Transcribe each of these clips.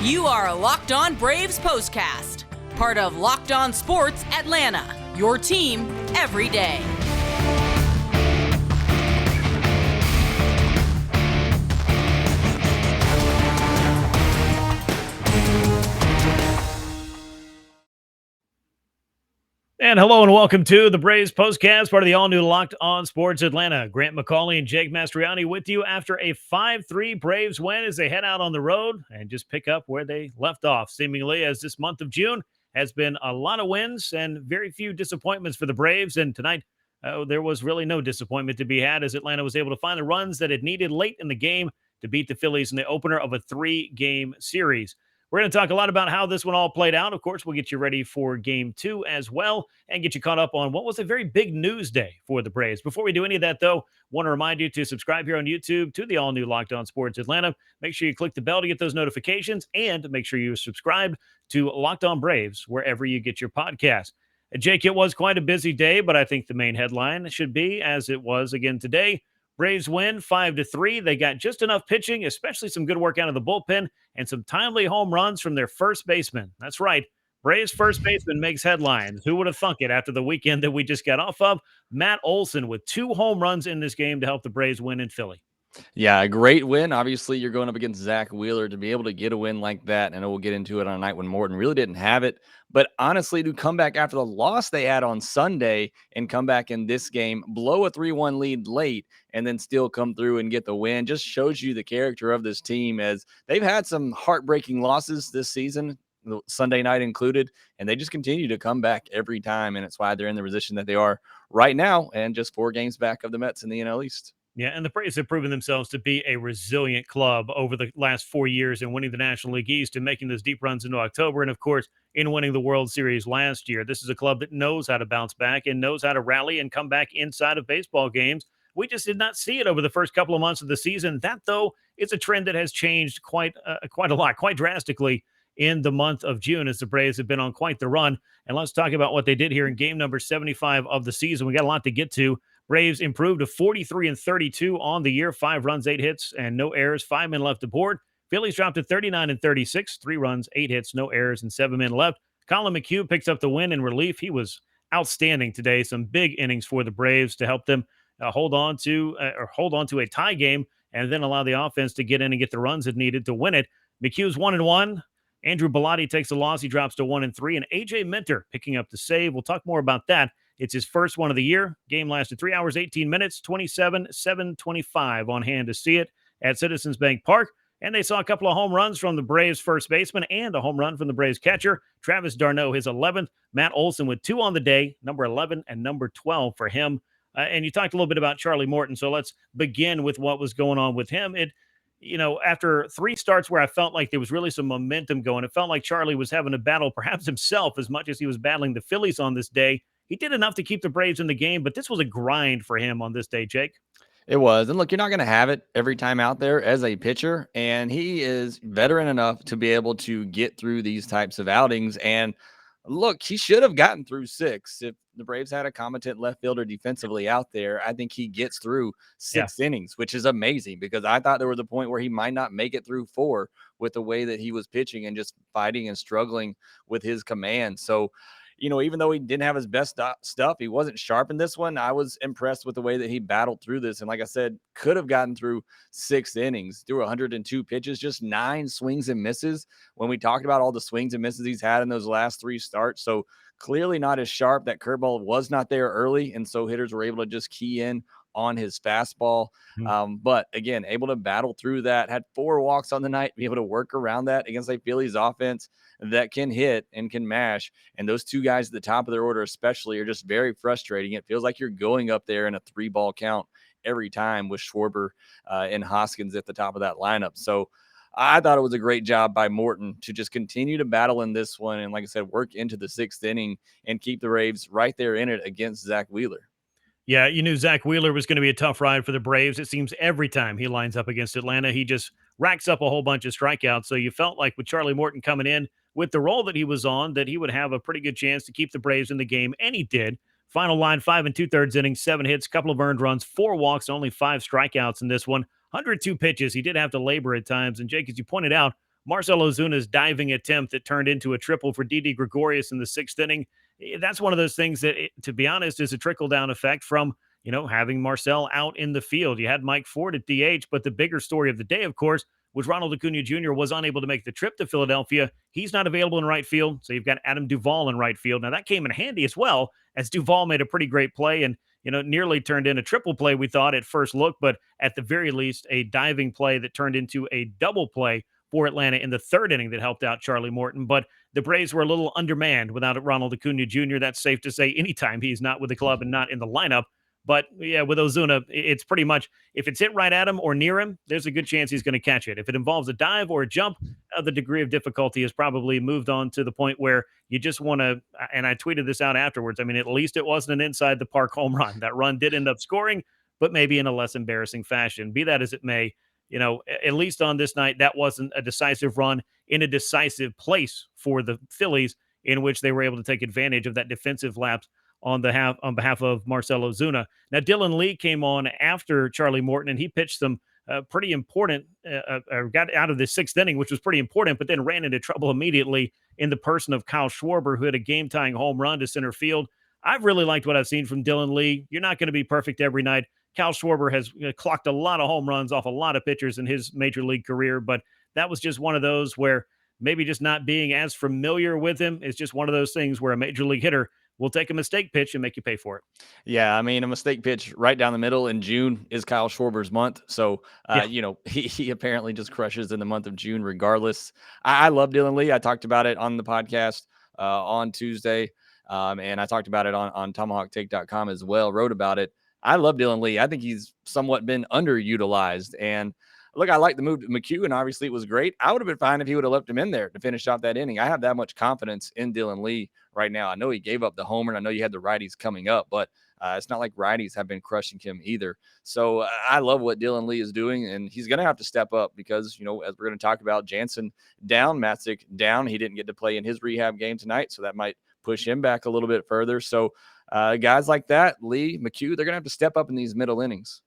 You are Locked On Braves POSTCAST, part of Locked On Sports Atlanta, your team every day. And hello and welcome to the Braves POSTCAST, part of the all-new Locked On Sports Atlanta. Grant McAuley and Jake Mastroianni with you after a 5-3 Braves win as they head out on the road and just pick up where they left off, seemingly, as this month of June has been a lot of wins and very few disappointments for the Braves. And tonight, there was really no disappointment to be had as Atlanta was able to find the runs that it needed late in the game to beat the Phillies in the opener of a 3-game series. We're going to talk a lot about how this one all played out. Of course, we'll get you ready for Game 2 as well and get you caught up on what was a very big news day for the Braves. Before we do any of that, though, want to remind you to subscribe here on YouTube to the all-new Locked On Sports Atlanta. Make sure you click the bell to get those notifications, and make sure you subscribe to Locked On Braves wherever you get your podcast. Jake, it was quite a busy day, but I think the main headline should be, as it was again today, Braves win 5-3. They got just enough pitching, especially some good work out of the bullpen, and some timely home runs from their first baseman. That's right. Braves first baseman makes headlines. Who would have thunk it after the weekend that we just got off of? Matt Olson with 2 home runs in this game to help the Braves win in Philly. Yeah, a great win. Obviously, you're going up against Zach Wheeler to be able to get a win like that. And we'll get into it on a night when Morton really didn't have it. But honestly, to come back after the loss they had on Sunday and come back in this game, blow a 3-1 lead late, and then still come through and get the win just shows you the character of this team, as they've had some heartbreaking losses this season, Sunday night included, and they just continue to come back every time. And it's why they're in the position that they are right now and just 4 games back of the Mets in the NL East. Yeah, and the Braves have proven themselves to be a resilient club over the last 4 years in winning the National League East and making those deep runs into October. And, of course, in winning the World Series last year. This is a club that knows how to bounce back and knows how to rally and come back inside of baseball games. We just did not see it over the first couple of months of the season. That, though, is a trend that has changed quite a lot, quite drastically in the month of June as the Braves have been on quite the run. And let's talk about what they did here in game number 75 of the season. We got a lot to get to. Braves improved to 43-32 on the year, 5 runs, 8 hits, and no errors, 5 men left aboard. Phillies dropped to 39-36, 3 runs, 8 hits, no errors, and 7 men left. Colin McHugh picks up the win in relief. He was outstanding today. Some big innings for the Braves to help them hold on to a tie game and then allow the offense to get in and get the runs it needed to win it. McHugh's 1-1. Andrew Bellotti takes the loss. He drops to 1-3, and AJ Minter picking up the save. We'll talk more about that. It's his first one of the year. Game lasted 3 hours, 18 minutes, 27-725 on hand to see it at Citizens Bank Park. And they saw a couple of home runs from the Braves first baseman and a home run from the Braves catcher. Travis d'Arnaud, his 11th. Matt Olson with 2 on the day, number 11 and number 12 for him. And you talked a little bit about Charlie Morton, so let's begin with what was going on with him. After 3 starts where I felt like there was really some momentum going, it felt like Charlie was having a battle perhaps himself as much as he was battling the Phillies on this day. He did enough to keep the Braves in the game, but this was a grind for him on this day, Jake. It was. And look, you're not going to have it every time out there as a pitcher. And he is veteran enough to be able to get through these types of outings. And look, he should have gotten through 6. If the Braves had a competent left fielder defensively out there, I think he gets through 6 innings, which is amazing, because I thought there was a point where he might not make it through 4 with the way that he was pitching and just fighting and struggling with his command. So, even though he didn't have his best stuff, he wasn't sharp in this one. I was impressed with the way that he battled through this. And like I said, could have gotten through 6 innings, through 102 pitches, just 9 swings and misses when we talked about all the swings and misses he's had in those last 3 starts. So clearly not as sharp. That curveball was not there early. And so hitters were able to just key in on his fastball. But again, able to battle through that, had 4 walks on the night, be able to work around that against a Phillies offense that can hit and can mash. And those 2 guys at the top of their order especially are just very frustrating. It feels like you're going up there in a 3-ball count every time with Schwarber and Hoskins at the top of that lineup. So I thought it was a great job by Morton to just continue to battle in this one. And like I said, work into the 6th inning and keep the Braves right there in it against Zach Wheeler. Yeah, you knew Zach Wheeler was going to be a tough ride for the Braves. It seems every time he lines up against Atlanta, he just racks up a whole bunch of strikeouts. So you felt like with Charlie Morton coming in with the role that he was on, that he would have a pretty good chance to keep the Braves in the game, and he did. Final line, 5 2/3 innings, 7 hits, couple of earned runs, 4 walks, only 5 strikeouts in this one. 102 pitches. He did have to labor at times. And Jake, as you pointed out, Marcell Ozuna's diving attempt that turned into a triple for Didi Gregorius in the 6th inning. That's one of those things that, to be honest, is a trickle-down effect from, having Marcell out in the field. You had Mike Ford at DH, but the bigger story of the day, of course, was Ronald Acuña Jr. was unable to make the trip to Philadelphia. He's not available in right field, so you've got Adam Duvall in right field. Now, that came in handy as well, as Duvall made a pretty great play and, nearly turned in a triple play, we thought at first look, but at the very least, a diving play that turned into a double play for Atlanta in the 3rd inning that helped out Charlie Morton. But the Braves were a little undermanned without Ronald Acuña Jr. That's safe to say anytime he's not with the club and not in the lineup. But yeah, with Ozuna, it's pretty much if it's hit right at him or near him, there's a good chance he's going to catch it. If it involves a dive or a jump, the degree of difficulty has probably moved on to the point where you just want to. And I tweeted this out afterwards. I mean, at least it wasn't an inside the park home run. That run did end up scoring, but maybe in a less embarrassing fashion. Be that as it may, at least on this night, that wasn't a decisive run in a decisive place for the Phillies, in which they were able to take advantage of that defensive lapse on behalf of Marcell Ozuna. Now, Dylan Lee came on after Charlie Morton, and he pitched some pretty important, got out of the 6th inning, which was pretty important, but then ran into trouble immediately in the person of Kyle Schwarber, who had a game-tying home run to center field. I've really liked what I've seen from Dylan Lee. You're not going to be perfect every night. Kyle Schwarber has clocked a lot of home runs off a lot of pitchers in his major league career, but that was just one of those where maybe just not being as familiar with him is just one of those things where a major league hitter will take a mistake pitch and make you pay for it. Yeah, I mean, a mistake pitch right down the middle in June is Kyle Schwarber's month. So, he apparently just crushes in the month of June regardless. I love Dylan Lee. I talked about it on the podcast on Tuesday, and I talked about it on TomahawkTake.com as well, wrote about it. I love Dylan Lee. I think he's somewhat been underutilized. And look, I like the move to McHugh, and obviously it was great. I would have been fine if he would have left him in there to finish out that inning. I have that much confidence in Dylan Lee right now. I know he gave up the homer, and I know you had the righties coming up, but it's not like righties have been crushing him either. So I love what Dylan Lee is doing, and he's going to have to step up because, as we're going to talk about, Janson down, Matsick down. He didn't get to play in his rehab game tonight, so that might push him back a little bit further. So guys like that, Lee, McHugh, they're going to have to step up in these middle innings.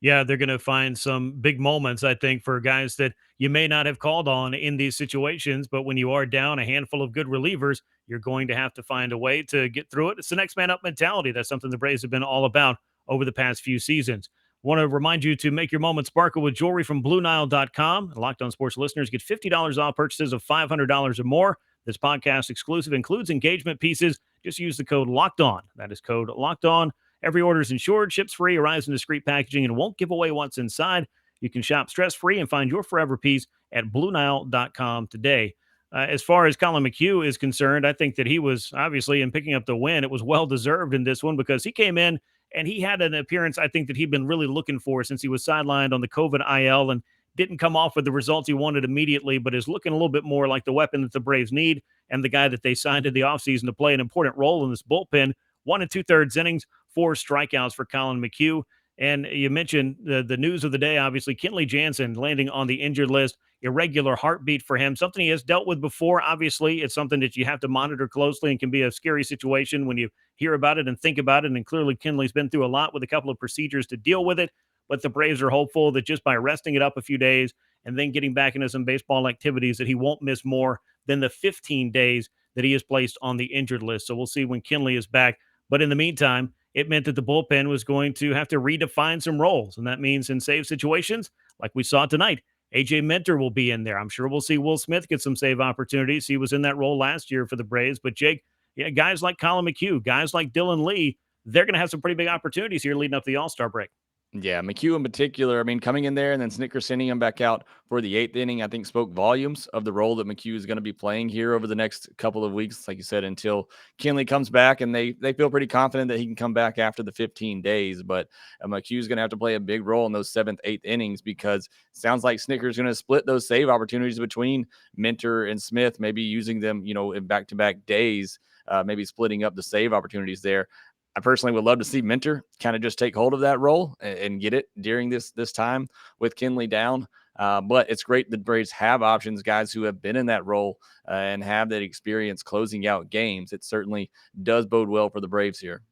Yeah, they're going to find some big moments, I think, for guys that you may not have called on in these situations. But when you are down a handful of good relievers, you're going to have to find a way to get through it. It's the next man up mentality. That's something the Braves have been all about over the past few seasons. Want to remind you to make your moment sparkle with jewelry from BlueNile.com. Locked On Sports listeners get $50 off purchases of $500 or more. This podcast exclusive includes engagement pieces. Just use the code Locked On. That is code Locked On. Every order is insured, ships free, arrives in discreet packaging, and won't give away what's inside. You can shop stress-free and find your forever piece at BlueNile.com today. As far as Colin McHugh is concerned, I think that he was obviously in picking up the win. It was well-deserved in this one because he came in and he had an appearance I think that he'd been really looking for since he was sidelined on the COVID IL and didn't come off with the results he wanted immediately, but is looking a little bit more like the weapon that the Braves need and the guy that they signed in the offseason to play an important role in this bullpen. 1 2/3 innings, 4 strikeouts for Colin McHugh. And you mentioned the news of the day, obviously, Kenley Janson landing on the injured list, irregular heartbeat for him, something he has dealt with before. Obviously, it's something that you have to monitor closely and can be a scary situation when you hear about it and think about it. And clearly, Kenley's been through a lot with a couple of procedures to deal with it. But the Braves are hopeful that just by resting it up a few days and then getting back into some baseball activities that he won't miss more than the 15 days that he is placed on the injured list. So we'll see when Kenley is back. But in the meantime, it meant that the bullpen was going to have to redefine some roles. And that means in save situations, like we saw tonight, AJ Minter will be in there. I'm sure we'll see Will Smith get some save opportunities. He was in that role last year for the Braves. But Jake, guys like Colin McHugh, guys like Dylan Lee, they're going to have some pretty big opportunities here leading up to the All-Star break. Yeah, McHugh in particular, I mean, coming in there and then Snicker sending him back out for the 8th inning, I think spoke volumes of the role that McHugh is going to be playing here over the next couple of weeks, like you said, until Kenley comes back, and they feel pretty confident that he can come back after the 15 days. But McHugh is going to have to play a big role in those 7th, 8th innings because it sounds like Snicker's going to split those save opportunities between Minter and Smith, maybe using them, in back-to-back days, maybe splitting up the save opportunities there. I personally would love to see Minter kind of just take hold of that role and get it during this time with Kenley down. But it's great that Braves have options, guys who have been in that role and have that experience closing out games. It certainly does bode well for the Braves here.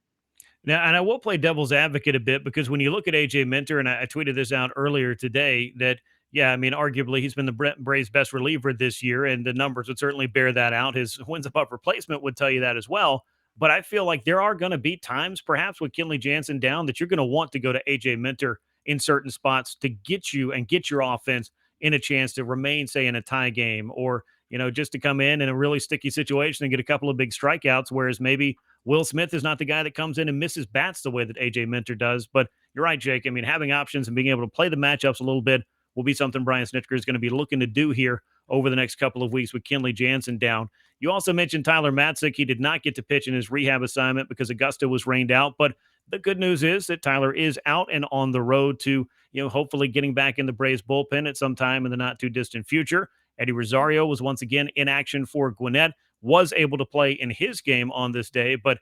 Now, and I will play devil's advocate a bit because when you look at AJ Minter, and I tweeted this out earlier today, that Yeah, I mean, arguably, he's been the Braves' best reliever this year, and the numbers would certainly bear that out. His wins above replacement would tell you that as well. But I feel like there are going to be times, perhaps with Kenley Janson down, that you're going to want to go to AJ Minter in certain spots to get you and get your offense in a chance to remain, say, in a tie game, or just to come in a really sticky situation and get a couple of big strikeouts. Whereas maybe Will Smith is not the guy that comes in and misses bats the way that AJ Minter does. But you're right, Jake. I mean, having options and being able to play the matchups a little bit will be something Brian Snitker is going to be looking to do here over the next couple of weeks with Kenley Janson down. You also mentioned Tyler Matsick. He did not get to pitch in his rehab assignment because Augusta was rained out. But the good news is that Tyler is out and on the road to, hopefully getting back in the Braves bullpen at some time in the not too distant future. Eddie Rosario was once again in action for Gwinnett, was able to play in his game on this day. But,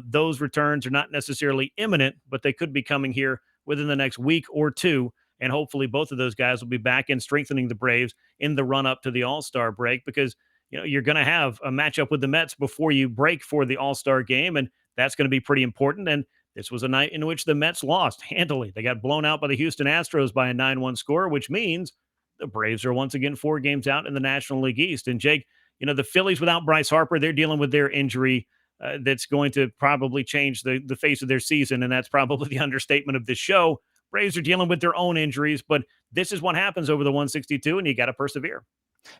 those returns are not necessarily imminent, but they could be coming here within the next week or two. And hopefully both of those guys will be back and strengthening the Braves in the run up to the All-Star break, because, you're going to have a matchup with the Mets before you break for the All-Star game. And that's going to be pretty important. And this was a night in which the Mets lost handily. They got blown out by the Houston Astros by a 9-1 score, which means the Braves are once again 4 games out in the National League East. And Jake, the Phillies without Bryce Harper, they're dealing with their injury that's going to probably change the face of their season. And that's probably the understatement of this show. Braves are dealing with their own injuries, but this is what happens over the 162, and you got to persevere.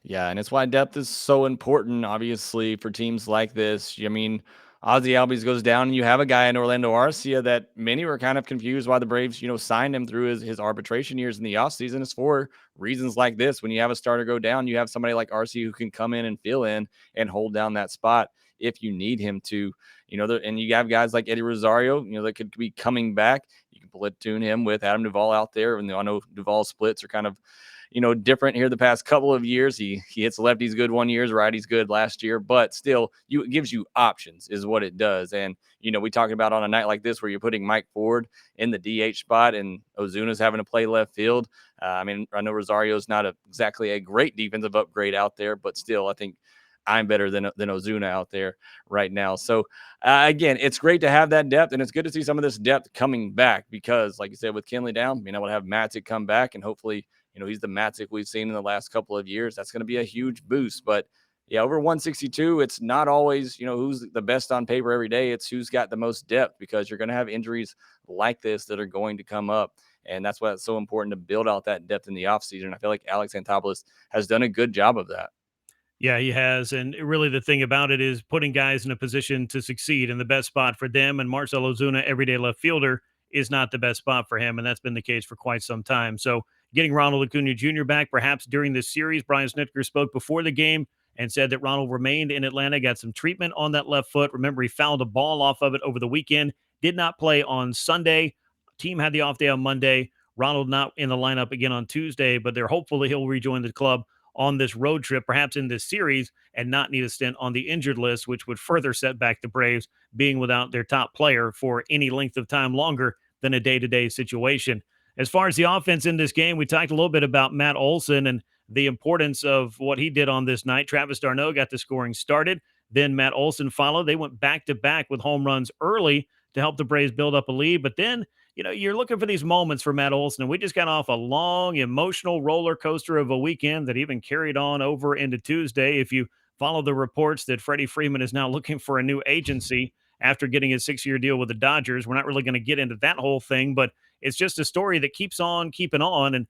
Yeah, and it's why depth is so important, obviously, for teams like this. I mean, Ozzy Albies goes down, and you have a guy in Orlando Arcia that many were kind of confused why the Braves, signed him through his arbitration years in the offseason. It's for reasons like this. When you have a starter go down, you have somebody like Arcia who can come in and fill in and hold down that spot if you need him to. And you have guys like Eddie Rosario, that could be coming back. You can platoon him with Adam Duvall out there. And I know Duvall splits are kind of different here the past couple of years. He hits lefties good one year, righties good last year, but still, it gives you options is what it does. And, we talked about on a night like this where you're putting Mike Ford in the DH spot and Ozuna's having to play left field. I know Rosario's not exactly a great defensive upgrade out there, but still, I think I'm better than Ozuna out there right now. So, again, it's great to have that depth, and it's good to see some of this depth coming back because, like you said, with Kenley down, being able to have Matsick come back and hopefully – he's the Matsick we've seen in the last couple of years. That's going to be a huge boost. But, yeah, over 162, it's not always, who's the best on paper every day. It's who's got the most depth because you're going to have injuries like this that are going to come up. And that's why it's so important to build out that depth in the offseason. I feel like Alex Anthopoulos has done a good job of that. Yeah, he has. And really the thing about it is putting guys in a position to succeed, in the best spot for them. And Marcell Ozuna, everyday left fielder, is not the best spot for him. And that's been the case for quite some time. So getting Ronald Acuña Jr. back, perhaps during this series, Brian Snitker spoke before the game and said that Ronald remained in Atlanta, got some treatment on that left foot. Remember, he fouled a ball off of it over the weekend, did not play on Sunday. Team had the off day on Monday. Ronald not in the lineup again on Tuesday, but they're hopeful that he'll rejoin the club on this road trip, perhaps in this series, and not need a stint on the injured list, which would further set back the Braves being without their top player for any length of time longer than a day-to-day situation. As far as the offense in this game, we talked a little bit about Matt Olson and the importance of what he did on this night. Travis d'Arnaud got the scoring started. Then Matt Olson followed. They went back-to-back with home runs early to help the Braves build up a lead. But then, you're looking for these moments for Matt Olson, and we just got off a long, emotional roller coaster of a weekend that even carried on over into Tuesday. If you follow the reports that Freddie Freeman is now looking for a new agency after getting his 6-year deal with the Dodgers, we're not really going to get into that whole thing, but it's just a story that keeps on keeping on. And,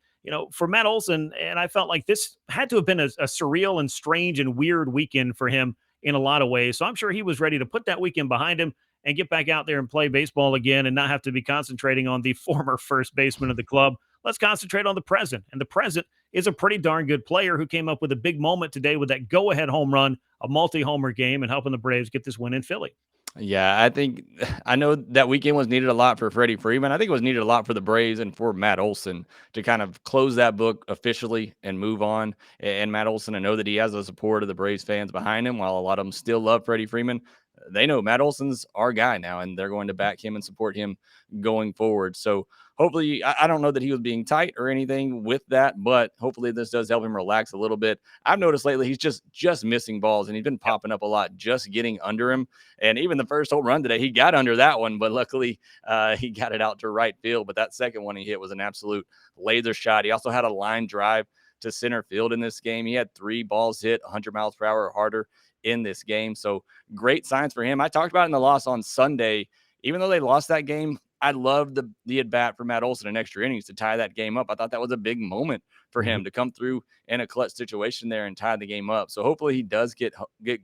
for Matt Olson, and I felt like this had to have been a surreal and strange and weird weekend for him in a lot of ways. So I'm sure he was ready to put that weekend behind him and get back out there and play baseball again and not have to be concentrating on the former first baseman of the club. Let's concentrate on the present. And the present is a pretty darn good player who came up with a big moment today with that go-ahead home run, a multi-homer game, and helping the Braves get this win in Philly. Yeah, I know that weekend was needed a lot for Freddie Freeman. I think it was needed a lot for the Braves and for Matt Olson to kind of close that book officially and move on. And Matt Olson, I know that he has the support of the Braves fans behind him, while a lot of them still love Freddie Freeman. they know Matt Olson's our guy now, and they're going to back him and support him going forward. So hopefully, I don't know that he was being tight or anything with that, but hopefully this does help him relax a little bit. I've noticed lately he's just missing balls, and he's been popping up a lot, just getting under him. And even the first home run today, he got under that one, but luckily he got it out to right field. But that second one he hit was an absolute laser shot. He also had a line drive to center field in this game. He had 3 balls hit 100 miles per hour or harder in this game. So great signs for him. I talked about it in the loss on Sunday. Even though they lost that game, I loved the at bat for Matt Olson in extra innings to tie that game up. I thought that was a big moment for him to come through in a clutch situation there and tie the game up. So hopefully he does get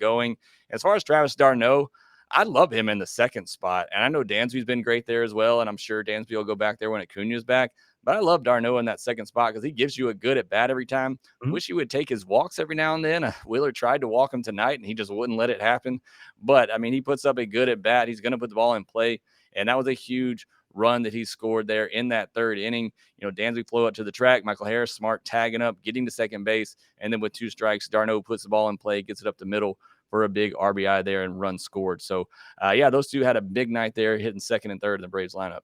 going. As far as Travis d'Arnaud, I love him in the second spot. And I know Dansby's been great there as well. And I'm sure Dansby will go back there when Acuña's back. But I love d'Arnaud in that second spot because he gives you a good at bat every time. Wish he would take his walks every now and then. Wheeler tried to walk him tonight, and he just wouldn't let it happen. But, I mean, he puts up a good at bat. He's going to put the ball in play. And that was a huge run that he scored there in that third inning. You know, Dansby flew up to the track. Michael Harris, smart, tagging up, getting to second base. And then with 2 strikes, d'Arnaud puts the ball in play, gets it up the middle for a big RBI there and run scored. So, yeah, those two had a big night there, hitting second and third in the Braves lineup.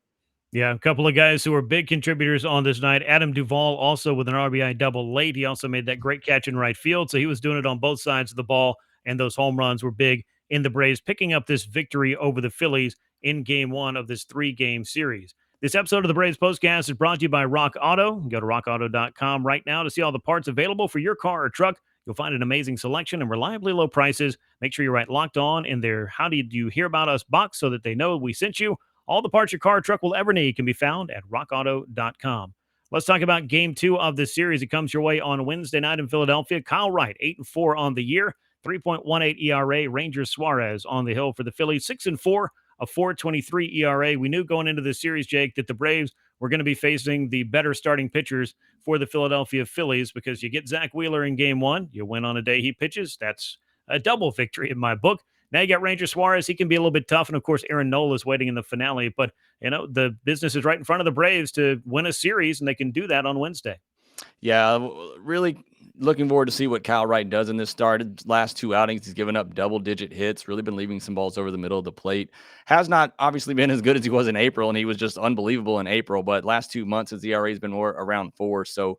Yeah, a couple of guys who were big contributors on this night. Adam Duvall also with an RBI double late. He also made that great catch in right field. So he was doing it on both sides of the ball, and those home runs were big in the Braves, picking up this victory over the Phillies in game 1 of this 3-game series. This episode of the Braves Postcast is brought to you by Rock Auto. Go to rockauto.com right now to see all the parts available for your car or truck. You'll find an amazing selection and reliably low prices. Make sure you write Locked On in their How Did You Hear About Us box so that they know we sent you. All the parts your car or truck will ever need can be found at rockauto.com. Let's talk about game 2 of this series. It comes your way on Wednesday night in Philadelphia. Kyle Wright, 8-4 on the year, 3.18 ERA. Ranger Suarez on the hill for the Phillies, 6-4, a 4.23 ERA. We knew going into this series, Jake, that the Braves were going to be facing the better starting pitchers for the Philadelphia Phillies because you get Zach Wheeler in game 1, you win on a day he pitches. That's a double victory in my book. Now you got Ranger Suarez. He can be a little bit tough. And, of course, Aaron Nola is waiting in the finale. But, you know, the business is right in front of the Braves to win a series, and they can do that on Wednesday. Yeah, really looking forward to see what Kyle Wright does in this start. Last 2 outings, he's given up double-digit hits, really been leaving some balls over the middle of the plate. Has not obviously been as good as he was in April, and he was just unbelievable in April. But last 2 months, his ERA has been more around 4. So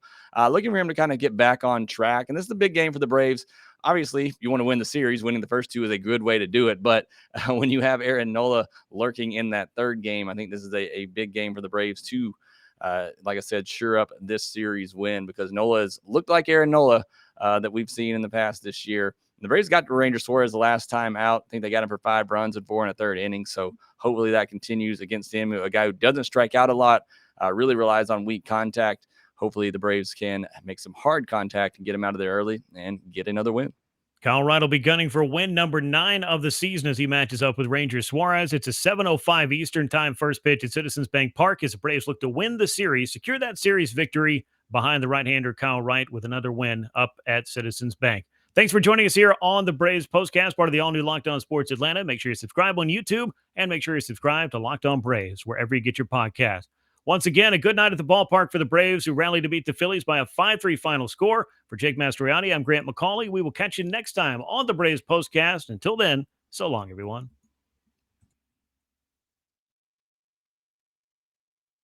looking for him to kind of get back on track. And this is a big game for the Braves. Obviously, you want to win the series. Winning the first 2 is a good way to do it. But when you have Aaron Nola lurking in that third game, I think this is a big game for the Braves to, like I said, sure up this series win because Nola has looked like Aaron Nola that we've seen in the past this year. The Braves got Ranger Suarez the last time out. I think they got him for 5 runs and 4 in a third inning. So hopefully that continues against him, a guy who doesn't strike out a lot, really relies on weak contact. Hopefully the Braves can make some hard contact and get him out of there early and get another win. Kyle Wright will be gunning for win number 9 of the season as he matches up with Ranger Suarez. It's a 7:05 Eastern time first pitch at Citizens Bank Park as the Braves look to win the series, secure that series victory behind the right-hander Kyle Wright with another win up at Citizens Bank. Thanks for joining us here on the Braves Postcast, part of the all-new Locked On Sports Atlanta. Make sure you subscribe on YouTube and make sure you subscribe to Locked On Braves wherever you get your podcast. Once again, a good night at the ballpark for the Braves, who rallied to beat the Phillies by a 5-3 final score. For Jake Mastroianni, I'm Grant McAuley. We will catch you next time on the Braves Postcast. Until then, so long, everyone.